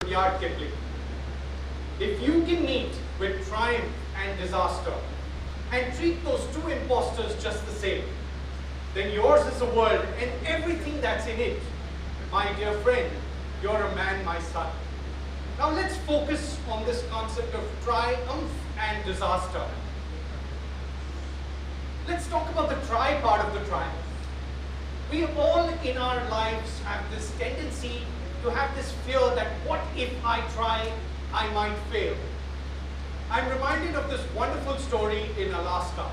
Rudyard Kipling. If you can meet with triumph and disaster and treat those two imposters just the same, then yours is a world and everything that's in it. My dear friend, you're a man, my son. Now let's focus on this concept of triumph and disaster. Let's talk about the try part of the triumph. We all in our lives have this tendency to have this fear that what if I try, I might fail. I'm reminded of this wonderful story in Alaska.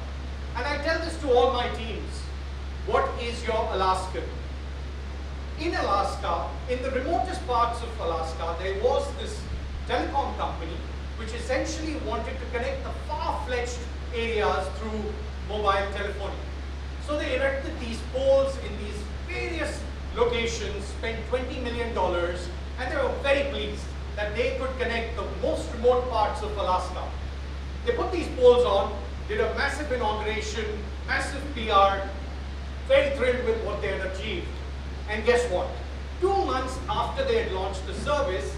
And I tell this to all my teams. What is your Alaskan? In Alaska, in the remotest parts of Alaska, there was this telecom company which essentially wanted to connect the far-fetched areas through mobile telephony. So they erected these poles in these various locations, spent $20 million, and they were very pleased that they could connect the most remote parts of Alaska. They put these poles on, did a massive inauguration, massive PR, very thrilled with what they had achieved. And guess what? 2 months after they had launched the service,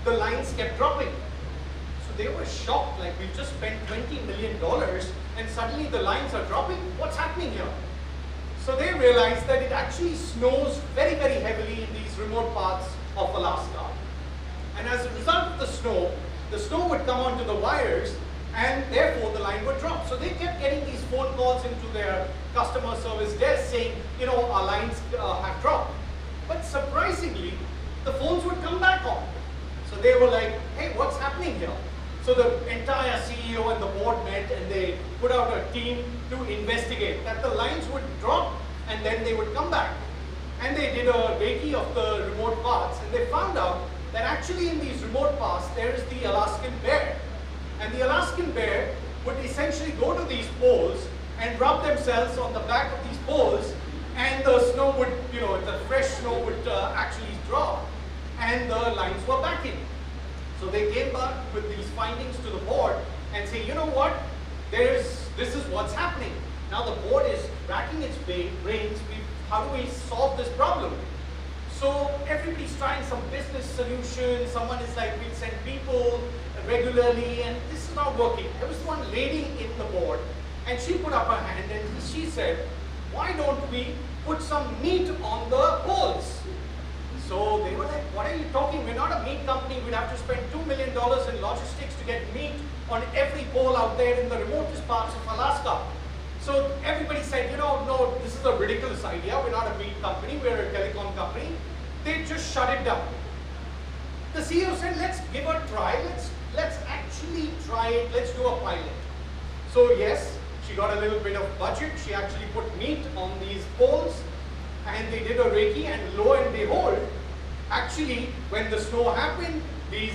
the lines kept dropping. So they were shocked, like we've just spent $20 million and suddenly the lines are dropping. What's happening here? So they realized that it actually snows very, very heavily in these remote parts of Alaska. And as a result of the snow would come onto the wires and therefore the line would drop. So they kept getting these phone calls into their customer service desk saying, you know, our lines have dropped. But surprisingly, the phones would come back on. So they were like, hey, what's happening here? So the entire CEO and the board met and they put out a team to investigate that the lines would drop and then they would come back. And they did a recce of the remote parts and they found out that actually in these remote parts there is the Alaskan bear. And the Alaskan bear would essentially go to these poles and rub themselves on the back of these poles, and the snow would, you know, the fresh snow would actually drop and the lines were back in. So they came back with these findings to the board and say, you know what, this is what's happening. Now the board is racking its brains, how do we solve this problem? So everybody's trying some business solution. Someone is like, we'll send people regularly, and this is not working. There was one lady in the board, and she put up her hand and she said, why don't we put some meat on the poles? So they were like, what are you talking? We're not a meat company. We'd have to spend $2 million in logistics to get meat on every pole out there in the remotest parts of Alaska. So everybody said, you know, no, this is a ridiculous idea. We're not a meat company. We're a telecom company. They just shut it down. The CEO said, let's give it a try. Let's actually try it. Let's do a pilot. So yes, she got a little bit of budget. She actually put meat on these poles and they did a recce, and lo and behold, actually when the snow happened, the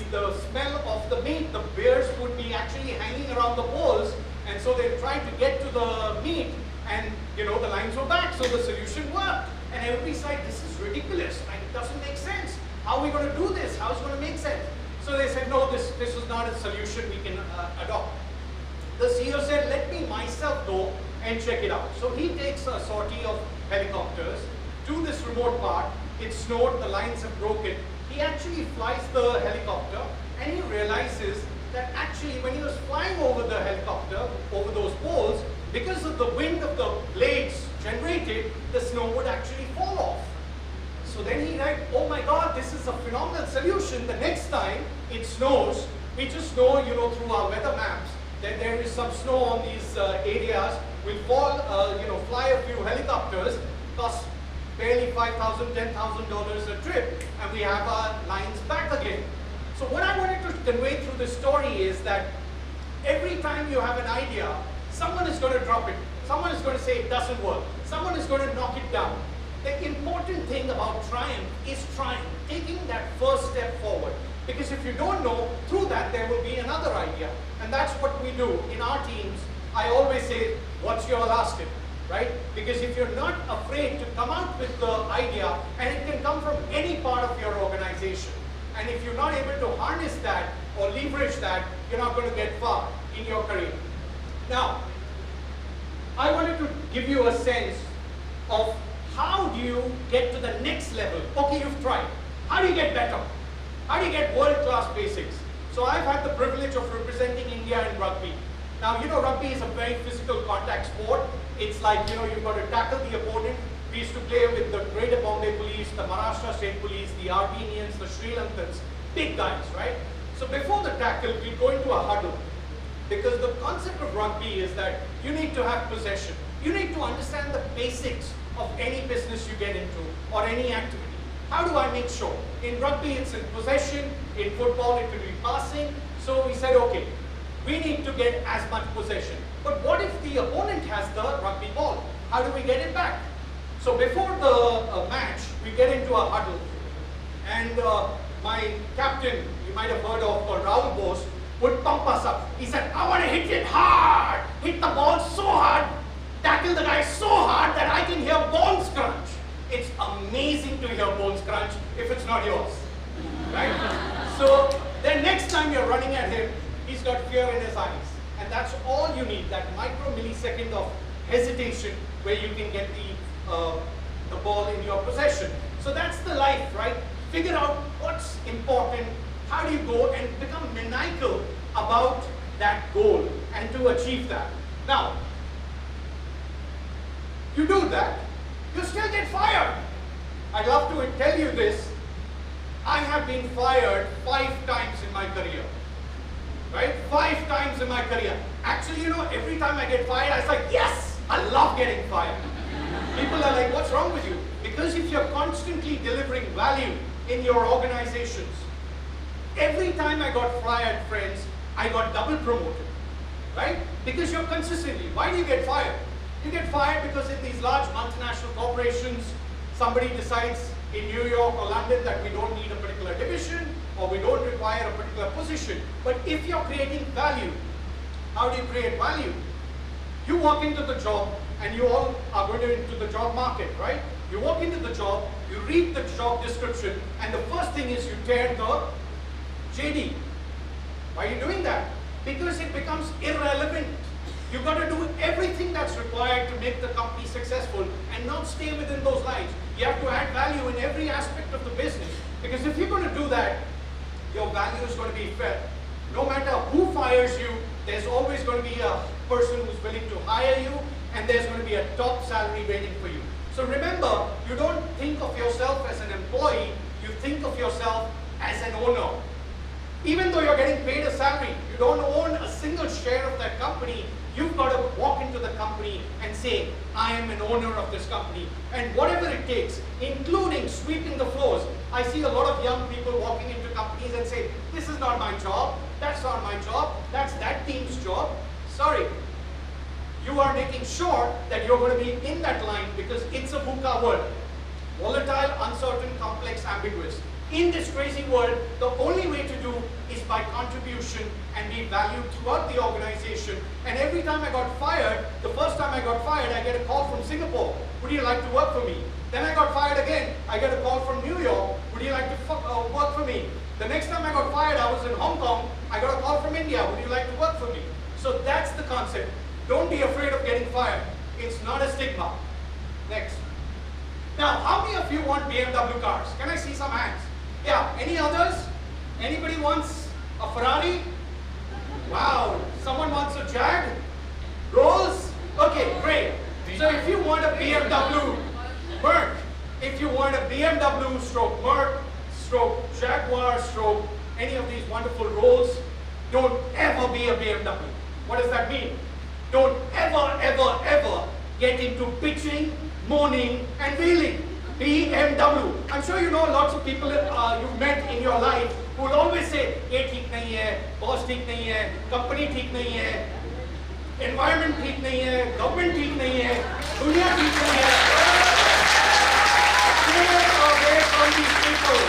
smell of the meat, the bears would be actually hanging around the poles, and so they tried to get to the meat and, you know, the lines were back, so the solution worked. And everybody's like, this is ridiculous, like, it doesn't make sense. How are we going to do this? How is it going to make sense? So they said, no, this is not a solution we can adopt. The CEO said, let me myself go and check it out. So he takes a sortie of helicopters to this remote part. It snowed, the lines have broken. He actually flies the helicopter and he realizes that actually when he was flying over the helicopter, over those poles, because of the wind of the blades generated, the snow would actually fall off. So then he like, oh my God, this is a phenomenal solution. The next time it snows, we just know, you know, through our weather maps that there is some snow on these areas. We'll fly a few helicopters, cost barely $5,000, $10,000 a trip, and we have our lines back again. So what I wanted to convey through this story is that every time you have an idea, someone is going to drop it. Someone is going to say it doesn't work. Someone is going to knock it down. The important thing about triumph is taking that first step forward. Because if you don't know, through that there will be another idea. And that's what we do in our teams. I always say, what's your Alaskan? Right? Because if you're not afraid to come out with the idea, and it can come from any part of your organization, and if you're not able to harness that or leverage that, you're not going to get far in your career. Now, I wanted to give you a sense of how do you get to the next level. Okay, you've tried. How do you get better? How do you get world-class basics? So I've had the privilege of representing India in rugby. Now, you know, rugby is a very physical contact sport. It's like, you know, you've got to tackle the opponent. We used to play with the Greater Bombay Police, the Maharashtra State Police, the Armenians, the Sri Lankans, big guys, right? So before the tackle, we go into a huddle. Because the concept of rugby is that you need to have possession. You need to understand the basics of any business you get into or any activity. How do I make sure? In rugby, it's in possession. In football, it will be passing. So we said, okay, we need to get as much possession. But what if the opponent has the rugby ball? How do we get it back? So before the match, we get into a huddle. And my captain, you might have heard of, Rahul Bose, would pump us up. He said, I want to hit it hard. Hit the ball so hard. Tackle the guy so hard that I can hear bones crunch. It's amazing to hear bones crunch if it's not yours. Right? So then next time you're running at him, he's got fear in his eyes. And that's all you need, that micro millisecond of hesitation where you can get the ball in your possession. So that's the life, right? Figure out what's important, how do you go and become maniacal about that goal and to achieve that. Now, you do that, you still get fired. I'd love to tell you this. I have been fired 5 times in my career. Right? 5 times in my career. Actually, you know, every time I get fired, I was like, yes, I love getting fired. People are like, what's wrong with you? Because if you're constantly delivering value in your organizations, every time I got fired, friends, I got double promoted. Right? Because you're consistently. Why do you get fired? You get fired because in these large multinational corporations, somebody decides in New York or London that we don't need a particular division or we don't require a particular position. But if you're creating value, how do you create value? You walk into the job, and you all are going into the job market, right? You walk into the job, you read the job description, and the first thing is you tear the JD. Why are you doing that? Because it becomes irrelevant. You've got to do everything that's required to make the company successful and not stay within those lines. You have to add value in every aspect of the business. Because if you're going to do that, your value is going to be fair. No matter who fires you, there's always going to be a person who's willing to hire you, and there's going to be a top salary waiting for you. So remember, you don't think of yourself as an employee, you think of yourself as an owner. Even though you're getting paid a salary, you don't own a single share of that company. You've got to walk into the company and say, I am an owner of this company. And whatever it takes, including sweeping the floors. I see a lot of young people walking into companies and say, this is not my job, that's not my job, that's that team's job. Sorry. You are making sure that you're going to be in that line because it's a VUCA world. Volatile, uncertain, complex, ambiguous. In this crazy world, the only way to do is by contribution and be valued throughout the organization. And every time I got fired, the first time I got fired, I get a call from Singapore. Would you like to work for me? Then I got fired again. I get a call from New York. Would you like to work for me? The next time I got fired, I was in Hong Kong. I got a call from India. Would you like to work for me? So that's the concept. Don't be afraid of getting fired. It's not a stigma. Next. Now, how many of you want BMW cars? Can I see some hands? Yeah, any others? Anybody wants a Ferrari? Wow, someone wants a Jag? Rolls? Okay, great. So if you want a BMW, Merc, if you want a BMW stroke Merc, stroke Jaguar, stroke any of these wonderful Rolls, don't ever be a BMW. What does that mean? Don't ever, ever, ever get into bitching, moaning, and wailing. BMW. I'm sure you know lots of people you've met in your life who will always say, "Ye theek nahi hai, boss theek nahi hai, company theek nahi hai, environment theek nahi hai, government theek nahi hai, dunya theek nahi hai." Stay away from these people.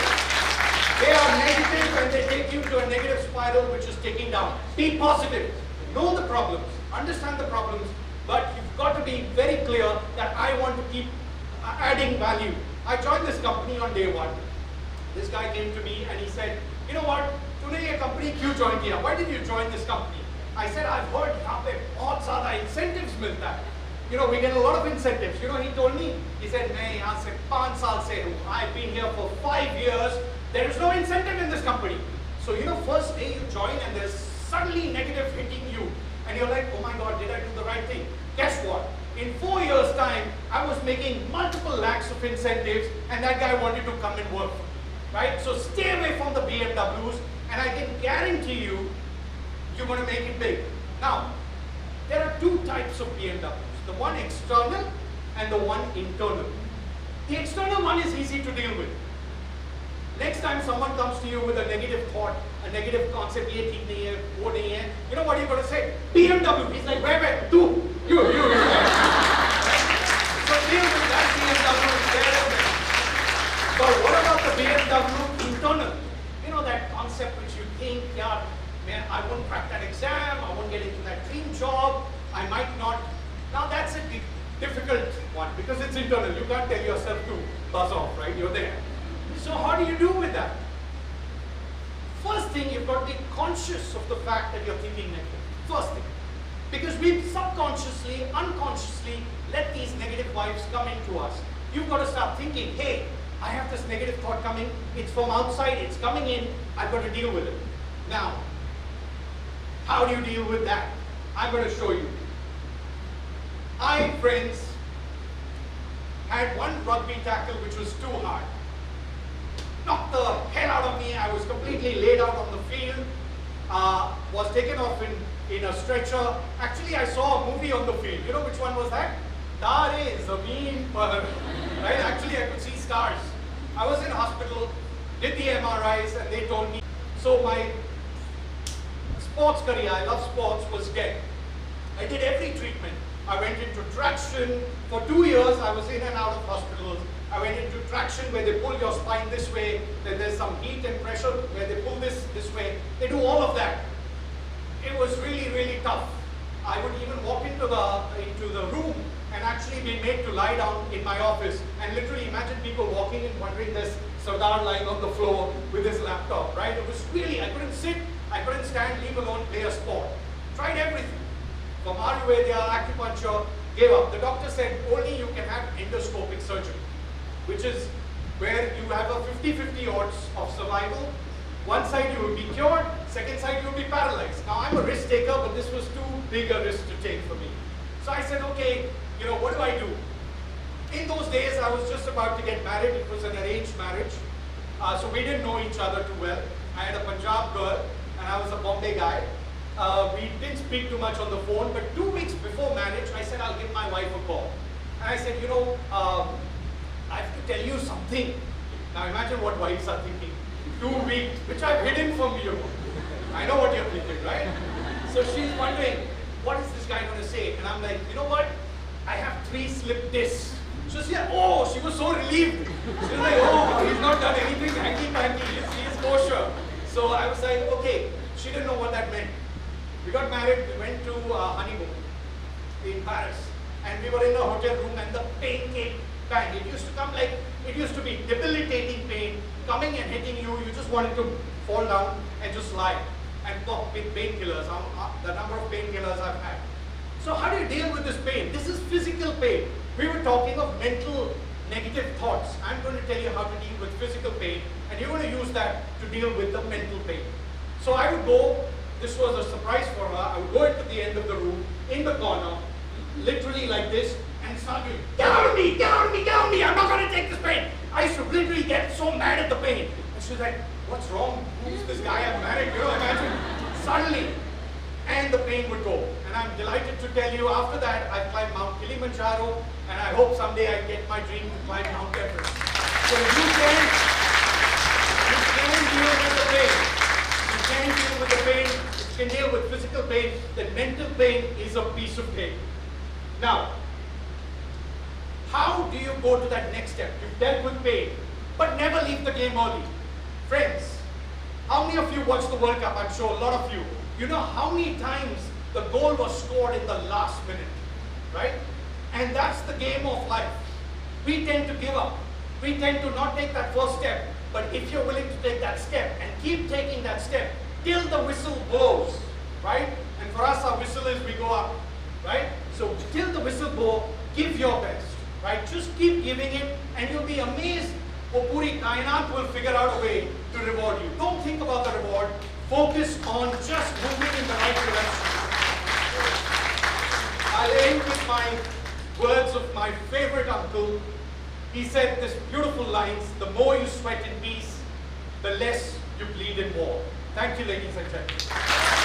They are negative and they take you to a negative spiral which is taking down. Be positive. Know the problems. Understand the problems. But you've got to be very clear that I want to keep adding value. I joined this company on day 1. This guy came to me and he said, you know what, tune ye company kyun join kiya? Why did you join this company? I said, I've heard yahan pe bahut zyada incentives milta hai. You know, we get a lot of incentives. You know, he told me, he said, main yahan se 5 saal se hu. I've been here for 5 years. There is no incentive in this company. So, first day you join and there's suddenly negative hitting you. And you're like, oh my God, did I do the right thing? Guess what? In 4 years' time, I was making multiple lakhs of incentives and that guy wanted to come and work for me, right? So stay away from the BMWs and I can guarantee you, you're going to make it big. Now, there are two types of BMWs, the one external and the one internal. The external one is easy to deal with. Next time someone comes to you with a negative thought, a negative concept, you know what you're going to say? BMW. He's like, where? You. So deal with that BMW. But what about the BMW internal? You know that concept which you think, yeah, man, I won't crack that exam, I won't get into that dream job, I might not. Now that's a difficult one because it's internal. You can't tell yourself to buzz off, right? You're there. So how do you do with that? First thing, you've got to be conscious of the fact that you're thinking negative. First thing. Because we subconsciously, unconsciously let these negative vibes come into us. You've got to start thinking, hey, I have this negative thought coming, it's from outside, it's coming in, I've got to deal with it. Now, how do you deal with that? I'm going to show you. I, friends, had one rugby tackle which was too hard. Knocked the hell out of me. I was completely laid out on the field. Was taken off in a stretcher. Actually, I saw a movie on the field. You know which one was that? Tare Zameen Par. Right? Actually, I could see stars. I was in hospital, did the MRIs, and they told me. So my sports career, I love sports, was dead. I did every treatment. I went into traction. For 2 years, I was in and out of hospitals. I went into traction where they pull your spine this way, then there's some heat and pressure where they pull this way. They do all of that. It was really, really tough. I would even walk into the room and actually be made to lie down in my office and literally imagine people walking and wondering this Sardar lying on the floor with his laptop, right? It was really, I couldn't sit, I couldn't stand, leave alone play a sport. Tried everything. From Ayurveda, acupuncture, gave up. The doctor said only you can have endoscopic surgery, which is where you have a 50-50 odds of survival. One side you will be cured, second side you will be paralyzed. Now I'm a risk taker, but this was too big a risk to take for me. So I said, okay, what do I do? In those days, I was just about to get married. It was an arranged marriage. So we didn't know each other too well. I had a Punjab girl, and I was a Bombay guy. We didn't speak too much on the phone, but 2 weeks before marriage, I said, I'll give my wife a call. And I said, I have to tell you something. Now imagine what wives are thinking. 2 weeks, which I've hidden from you. I know what you're thinking, right? So she's wondering, what is this guy going to say? And I'm like, you know what? I have 3 slip discs. So she said, oh, she was so relieved. She was like, oh, he's not done anything hanky-panky. He is kosher. So I was like, okay. She didn't know what that meant. We got married, we went to honeymoon in Paris. And we were in a hotel room and the pain came bang. It used to come like, it used to be debilitating pain, coming and hitting you. You just wanted to fall down and just lie and pop with painkillers. The number of painkillers I've had. So how do you deal with this pain? This is physical pain. We were talking of mental negative thoughts. I'm going to tell you how to deal with physical pain, and you're going to use that to deal with the mental pain. So I would go, this was a surprise for her, I would go into the end of the room, in the corner, literally like this, and start doing, get out of me, get out of me, get out of me, I'm not going to take this pain. I used to literally get so mad at the pain. And she was like, what's wrong? Who's this guy I'm married? Imagine. Suddenly, and the pain would go. And I'm delighted to tell you, after that, I climbed Mount Kilimanjaro, and I hope someday I get my dream to climb Mount Everest. So you can deal with the pain. You can deal with the pain. You can deal with physical pain. The mental pain is a piece of cake. Now, how do you go to that next step? You've dealt with pain, but never leave the game early. Friends, how many of you watched the World Cup? I'm sure a lot of you. You know how many times the goal was scored in the last minute, right? And that's the game of life. We tend to give up. We tend to not take that first step. But if you're willing to take that step and keep taking that step till the whistle blows, right? And for us, our whistle is we go up, right? So till the whistle blows, give your best, right? Just keep giving it, and you'll be amazed वो पूरी कायनात will figure out a way to reward you. Don't think about the reward. Focus on just moving in the right direction. I'll end with my words of my favorite uncle. He said this beautiful lines, the more you sweat in peace, the less you bleed in war. Thank you, ladies and gentlemen.